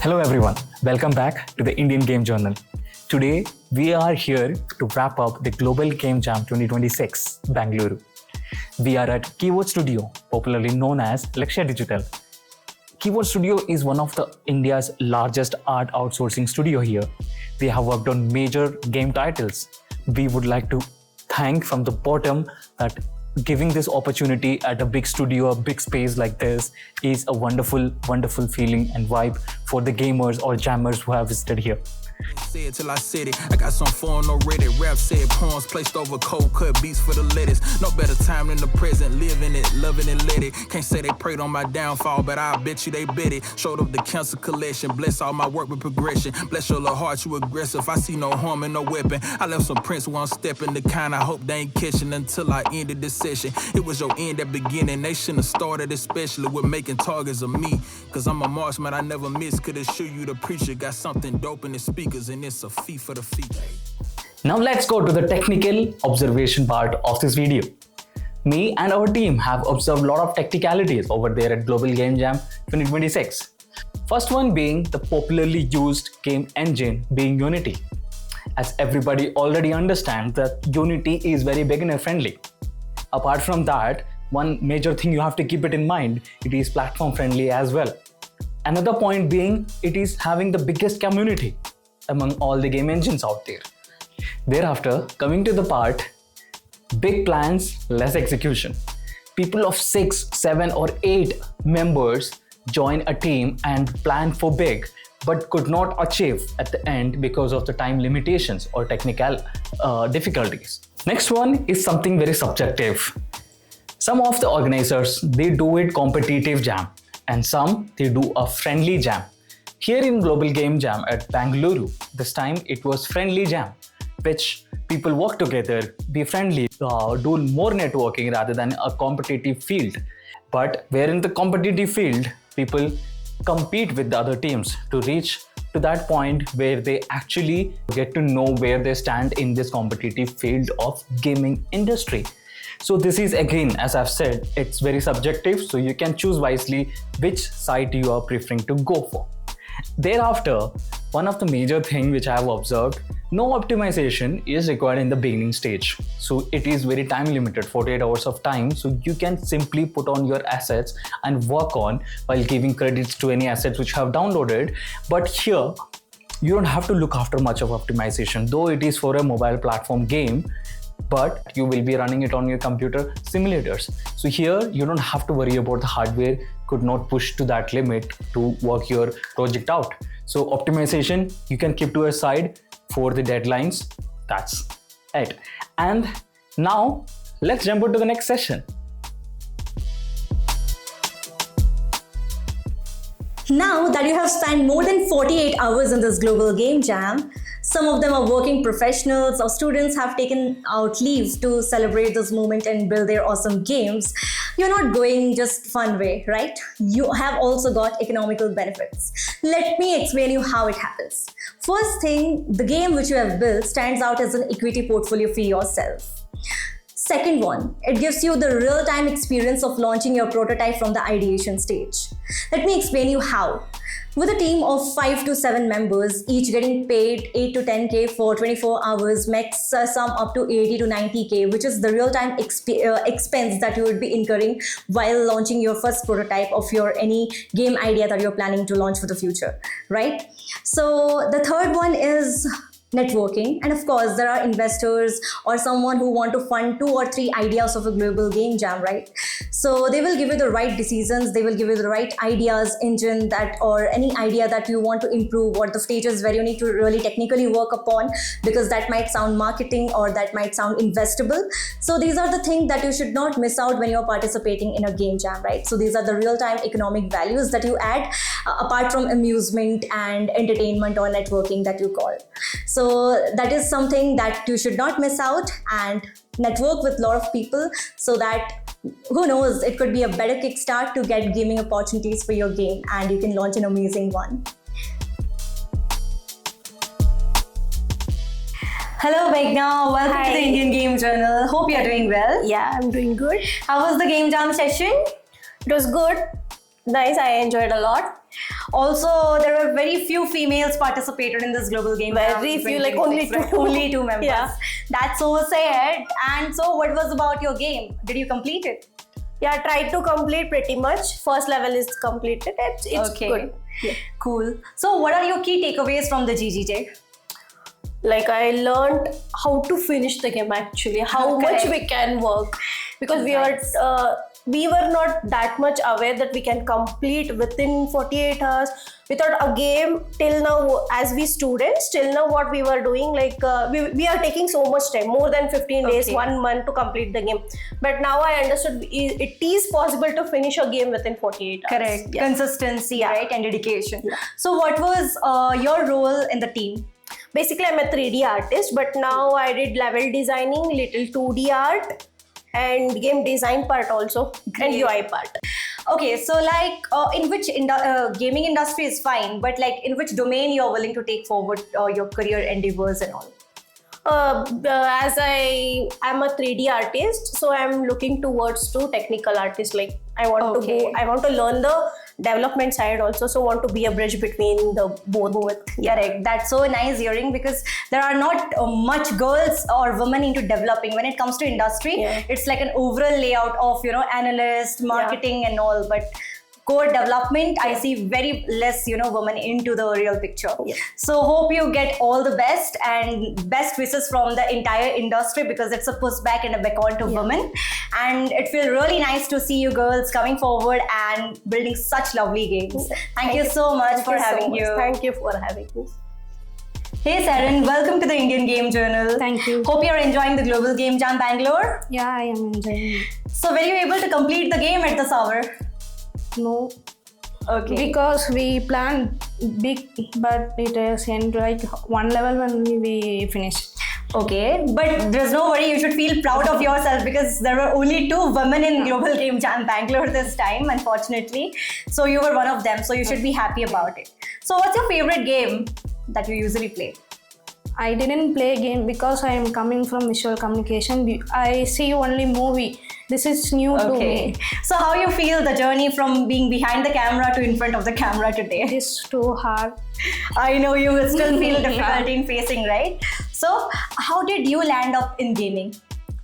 Hello everyone, welcome back to the Indian Game Journal. Today we are here to wrap up the Global Game Jam 2026, Bengaluru. We are at Keyboard Studio, popularly known as Lakshya Digital. Keyboard Studio is one of India's largest art outsourcing studio here. They have worked on major game titles. We would like to thank from the bottom that giving this opportunity at a big studio, a big space like this is a wonderful, wonderful feeling and vibe for the gamers or jammers who have visited here. Say it till I said it. I got some foreign already. Rap said poems placed over cold cut beats for the lettuce. No better time than the present. Living it, loving it, let it. Can't say they prayed on my downfall, but I bet you they bet it. Showed up the cancer collection. Bless all my work with progression. Bless your little heart, you aggressive. I see no harm in no weapon. I left some prints one step in the kind I hope they ain't catching until I ended this session. It was your end at beginning. They shouldn't have started, especially with making targets of me. Cause I'm a marksman, I never miss. Could assure you the preacher got something dope in his speakers, and it's a fee for the feet. Now let's go to the technical observation part of this video. Me and our team have observed a lot of technicalities over there at Global Game Jam 2026. First one being the popularly used game engine being Unity. As everybody already understands that Unity is very beginner friendly. Apart from that, one major thing you have to keep it in mind, it is platform friendly as well. Another point being, it is having the biggest community among all the game engines out there. Thereafter, coming to the part, big plans, less execution. People of 6, 7 or 8 members join a team and plan for big, but could not achieve at the end because of the time limitations or technical difficulties. Next one is something very subjective. Some of the organizers, they do it competitive jam, and some they do a friendly jam. Here in Global Game Jam at Bengaluru, this time it was friendly jam, which people work together, be friendly, do more networking rather than a competitive field. But where in the competitive field, people compete with the other teams to reach to that point where they actually get to know where they stand in this competitive field of gaming industry. So this is, again, as I've said, it's very subjective, so you can choose wisely which side you are preferring to go for. Thereafter, one of the major things which I have observed, no optimization is required in the beginning stage. So it is very time limited, 48 hours of time. So you can simply put on your assets and work on while giving credits to any assets which you have downloaded. But here, you don't have to look after much of optimization, though it is for a mobile platform game, but you will be running it on your computer simulators. So here you don't have to worry about the hardware could not push to that limit to work your project out. So optimization you can keep to a side for the deadlines. That's it. And now let's jump into the next session. Now that you have spent more than 48 hours in this Global Game Jam, some of them are working professionals or students have taken out leave to celebrate this moment and build their awesome games. You're not going just fun way, right? You have also got economical benefits. Let me explain you how it happens. First thing, the game which you have built stands out as an equity portfolio for yourself. Second one, it gives you the real-time experience of launching your prototype from the ideation stage. Let me explain you how. With a team of 5 to 7 members, each getting paid 8 to 10K for 24 hours, makes sum up to 80 to 90K, which is the real-time expense that you would be incurring while launching your first prototype of your any game idea that you're planning to launch for the future, right? So the third one is networking, and of course there are investors or someone who want to fund 2 or 3 ideas of a global game jam, right? So they will give you the right decisions, they will give you the right ideas, engine that or any idea that you want to improve, or the stages where you need to really technically work upon, because that might sound marketing or that might sound investable. So these are the things that you should not miss out when you're participating in a game jam, right? So these are the real-time economic values that you add apart from amusement and entertainment or networking that you call. So that is something that you should not miss out, and network with a lot of people so that, who knows, it could be a better kickstart to get gaming opportunities for your game and you can launch an amazing one. Hello Meghna, welcome Hi. to the Indian Game Journal. Hope you're doing well. Yeah, I'm doing good. How was the game jam session? It was good. Nice, I enjoyed a lot. Also, there were very few females participated in this global game. Very jam few, like 2026, only two. Only two members. Yeah. That's so sad. And so, what was about your game? Did you complete it? Yeah, I tried to complete pretty much. First level is completed. It's Okay. good. Yeah. Cool. So, what are your key takeaways from the GGJ? Like I learned how to finish the game actually, how much Correct. we can work, because Nice. we were not that much aware that we can complete within 48 hours without a game. Till now, as we students, till now what we were doing, like we are taking so much time, more than 15 days, Okay. 1 month to complete the game. But now I understood it is possible to finish a game within 48 hours. Correct. Yeah. Consistency, Yeah. right? And dedication. So, what was your role in the team? Basically, I'm a 3D artist, but now I did level designing, little 2D art, and game design part also, and Great. UI part. Okay, so like in which gaming industry is fine, but like in which domain you're willing to take forward your career endeavors and all? As I am a 3D artist, so I'm looking towards to technical artist. Like I want to Okay. go, I want to learn the development side also. So want to be a bridge between the both. Correct. That's so nice hearing because there are not much girls or women into developing. When it comes to industry, Yeah. it's like an overall layout of analyst, marketing, and all. But core development, I see very less women into the real picture. Yeah. So hope you get all the best and best wishes from the entire industry because it's a pushback and a beacon to women. And it feels really nice to see you girls coming forward and building such lovely games. Thank you so much Thank for so having much. you. Thank you for having me. Hey Saren, welcome to the Indian Game Journal. Thank you. Hope you're enjoying the Global Game Jam Bangalore. Yeah, I am enjoying it. So were you able to complete the game at this hour? No, Okay. because we planned big, but it is in like one level when we finished. Okay, but there's no worry, you should feel proud of yourself because there were only 2 women in Global Game Jam Bangalore this time, unfortunately. So you were one of them, so you should be happy about it. So what's your favorite game that you usually play? I didn't play game because I am coming from visual communication. I see only movie. This is new to Okay. me. So how you feel the journey from being behind the camera to in front of the camera today? It is too hard. I know you will still feel difficulty in facing, right? So how did you land up in gaming?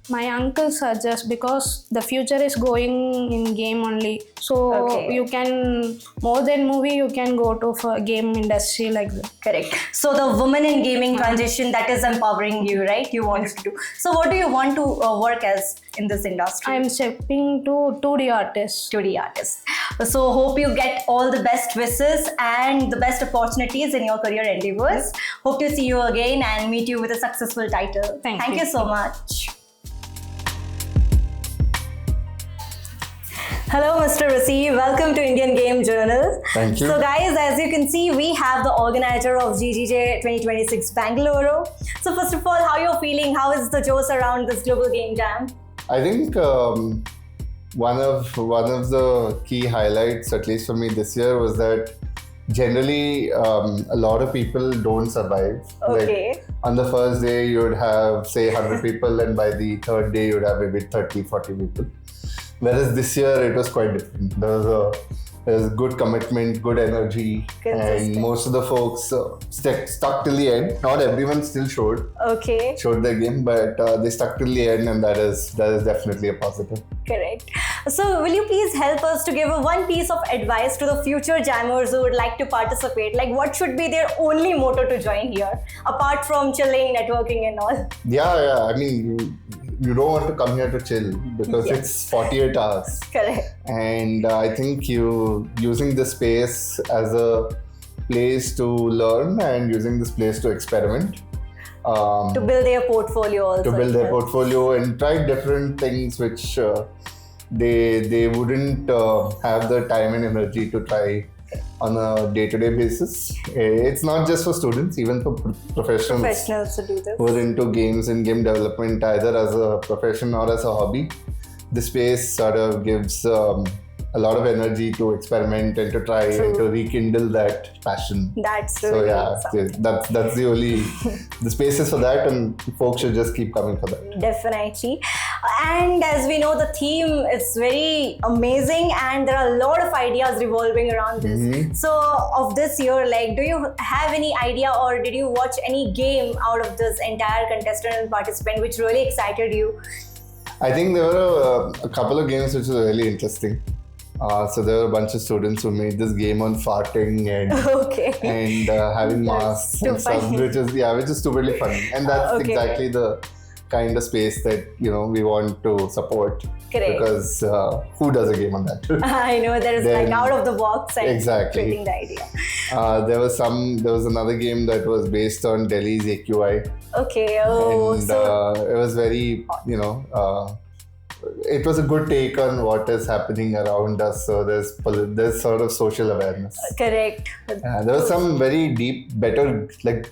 My uncle suggests because the future is going in game only. So Okay. you can, more than movie, you can go to for game industry like that. Correct. So the woman in gaming transition that is empowering you, right? You want to do. So what do you want to work as in this industry? I am stepping to 2D artist. 2D artist. So hope you get all the best wishes and the best opportunities in your career endeavors. Hope to see you again and meet you with a successful title. Thank you you. so much. Hello, Mr. Rasi. Welcome to Indian Game Journal. Thank you. So, guys, as you can see, we have the organizer of GGJ 2026 Bengaluru. So, first of all, how you're feeling? How is the josh around this global game jam? I think one of the key highlights, at least for me this year, was that generally a lot of people don't survive. Okay. Like on the first day, you would have say 100 people, and by the third day, you would have maybe 30, 40 people. Whereas this year, it was quite different. There was good commitment, good energy, Consistent. and most of the folks stuck till the end. Not everyone still showed their game, but they stuck till the end, and that is definitely a positive. Correct. So, will you please help us to give one piece of advice to the future jammers who would like to participate? Like, what should be their only motto to join here, apart from chilling, networking, and all? Yeah. I mean, you don't want to come here to chill because it's 48 hours. Correct. And I think using this space as a place to learn and using this place to experiment. To build their portfolio also. To build their portfolio and try different things which they wouldn't have the time and energy to try on a day-to-day basis. It's not just for students, even for professionals to do this. who are into games and game development either as a profession or as a hobby. The space sort of gives a lot of energy to experiment and to try and to rekindle that passion. That's So really yeah, awesome. that's the only the space is for that, and folks should just keep coming for that. Definitely. And as we know, the theme is very amazing and there are a lot of ideas revolving around this. So of this year, like, do you have any idea or did you watch any game out of this entire contestant and participant which really excited you? I think there were a couple of games which were really interesting. So there were a bunch of students who made this game on farting and having masks and stuff, which is stupidly funny. And that's exactly the kind of space that we want to support. Correct. Because who does a game on that? I know there is like out of the box and exactly creating the idea. There was another game that was based on Delhi's AQI. Okay. And it was very it was a good take on what is happening around us. So there's sort of social awareness. Correct. There was some very deep, better, like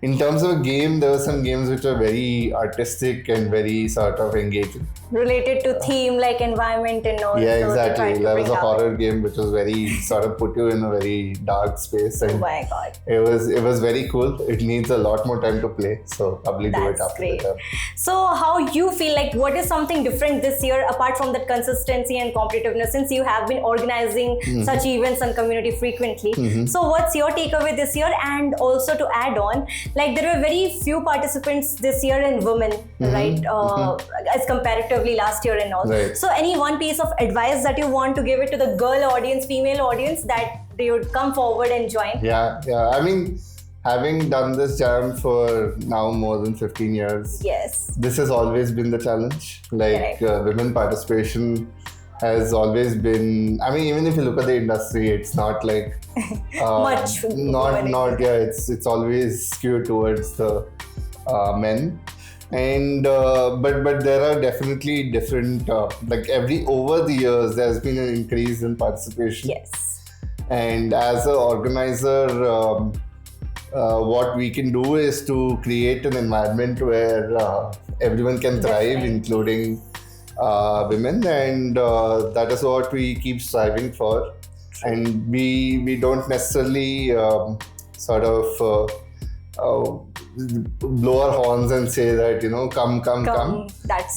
in terms of a game, there were some games which were very artistic and very sort of engaging. Related to theme like environment and all. Yeah, exactly. There was a horror game which was very sort of put you in a very dark space. And oh my God. It was very cool. It needs a lot more time to play. So probably do it after the term. So how you feel like what is something different this year apart from that consistency and competitiveness, since you have been organizing such events and community frequently. So what's your takeaway this year? And also to add on, like there were very few participants this year in women, right? As comparatively last year and all. Right. So any one piece of advice that you want to give it to the girl audience, female audience, that they would come forward and join? Yeah. I mean, having done this jam for now more than 15 years, this has always been the challenge. Like women participation has always been, I mean, even if you look at the industry, it's not like much. It's always skewed towards the men. And but there are definitely different like over the years there's been an increase in participation. And as an organizer, what we can do is to create an environment where everyone can thrive, including women, and that is what we keep striving for. And we don't necessarily sort of blow our horns and say that come.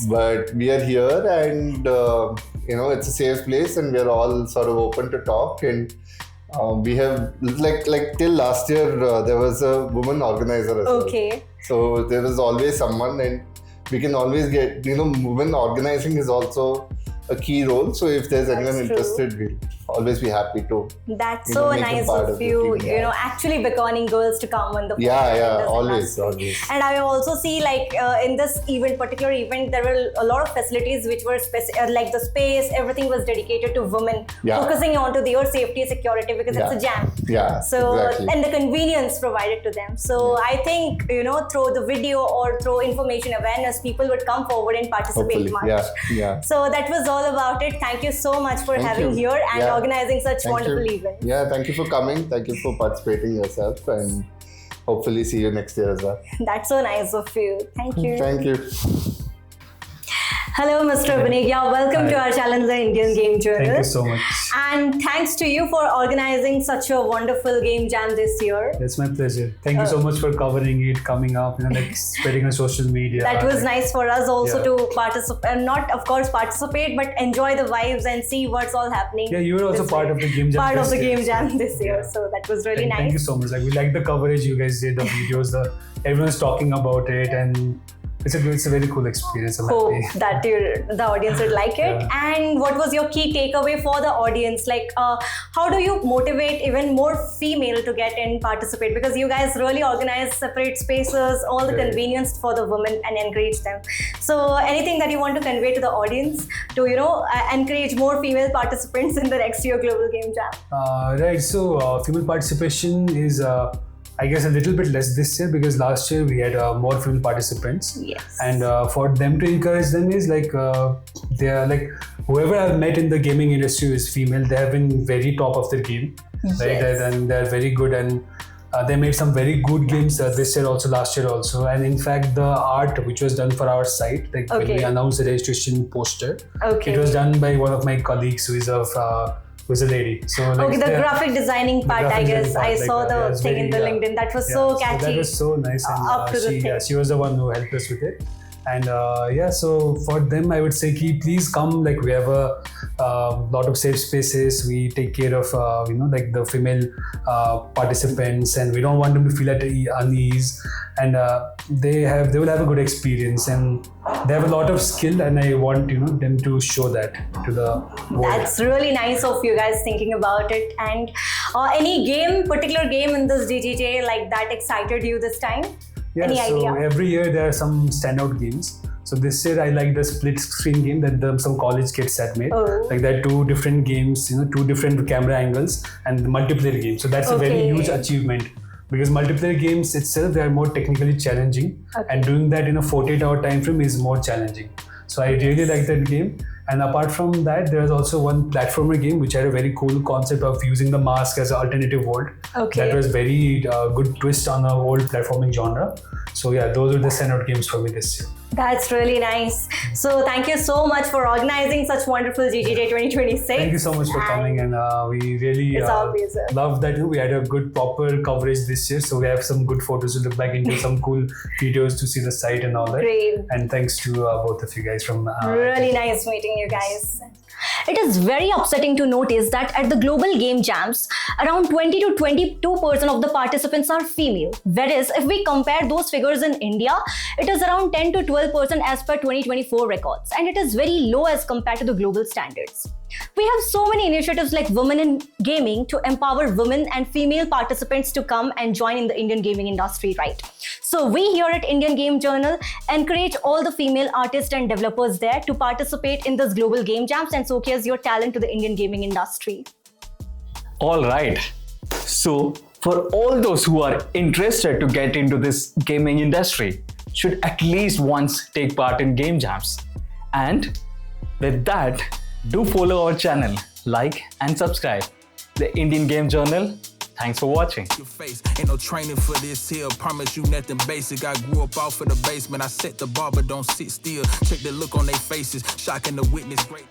But we are here, and it's a safe place, and we are all sort of open to talk. And we have like till last year there was a woman organizer as well. So there was always someone, and we can always get women organizing is also a key role. So if there's anyone interested, we'll always be happy to. That's so nice of you, actually beckoning girls to come on the always. And I also see like in this particular event, there were a lot of facilities which were like the space, everything was dedicated to women, focusing onto their safety, security, because it's a jam. And the convenience provided to them. So I think through the video or through information awareness, people would come forward and participate much. So that was all about it. Thank you so much for having here and organizing such wonderful events. Thank you for coming. Thank you for participating yourself, and hopefully see you next year as well. That's so nice of you. Thank you. Thank you. Hello, Mr. Abhinegya. Welcome to our channel, The Indian Game Journal. Thank you so much. And thanks to you for organizing such a wonderful game jam this year. It's my pleasure. Thank you so much for covering it, coming up, spreading on social media. That was nice for us also to participate, not of course participate, but enjoy the vibes and see what's all happening. Yeah, you were also part of the game jam. Part of the game jam this year, so that was really nice. Thank you so much. Like we like the coverage you guys did, the videos, everyone's talking about it, and it's a very cool experience. Hope that the audience would like it. And what was your key takeaway for the audience? Like, how do you motivate even more female to get in, participate? Because you guys really organize separate spaces, all the convenience for the women, and encourage them. So, anything that you want to convey to the audience to encourage more female participants in the next year Global Game Jam? Right. So, female participation is. I guess a little bit less this year because last year we had more female participants. And for them to encourage them is like they are like whoever I've met in the gaming industry is female. They have been very top of their game, right? And they're very good, and they made some very good games this year also, last year also. And in fact, the art which was done for our site, like when we announced the registration poster, it was done by one of my colleagues who is was a lady. So like, the graphic designing part, I guess. I saw the thing in the LinkedIn. That was so catchy. So that was so nice. And she was the one who helped us with it. And yeah, so for them, I would say, please come. Like we have a lot of safe spaces. We take care of like the female participants, and we don't want them to feel at unease. And they will have a good experience, and they have a lot of skill. And I want them to show that to the world. That's really nice of you guys thinking about it. And any particular game in this DGJ like that excited you this time? Yeah, Any so idea? every year there are some standout games. So this year I like the split screen game that some college kids had made. Oh. Like there are two different games, two different camera angles and the multiplayer game. So that's a very huge achievement, because multiplayer games itself, they are more technically challenging, and doing that in a 48-hour time frame is more challenging. So I really like that game. And apart from that, there's also one platformer game which had a very cool concept of using the mask as an alternative world. Okay. That was very good twist on the old platforming genre. So yeah, those are the standout games for me this year. That's really nice. So thank you so much for organizing such wonderful GGJ 2026. Thank you so much for coming, and we really It's our pleasure. love that we had a good proper coverage this year. So we have some good photos to look back into, some cool videos to see the site and all that. Great. And thanks to both of you guys from. Really nice meeting you guys. It is very upsetting to notice that at the global game jams, around 20 to 22% of the participants are female. Whereas if we compare those figures in India, it is around 10 to 12% as per 2024 records, and it is very low as compared to the global standards. We have so many initiatives like Women in Gaming to empower women and female participants to come and join in the Indian gaming industry, right? So we here at Indian Game Journal encourage all the female artists and developers there to participate in this global game jams and showcase your talent to the Indian gaming industry. All right. So, for all those who are interested to get into this gaming industry, should at least once take part in game jams. And with that, do follow our channel, like and subscribe. The Indian Game Journal. Thanks for watching. Your face. Ain't no training for this here. Promise you nothing basic. I grew up off of the basement. I set the bar, but don't sit still. Check the look on their faces. Shocking the witness. Great.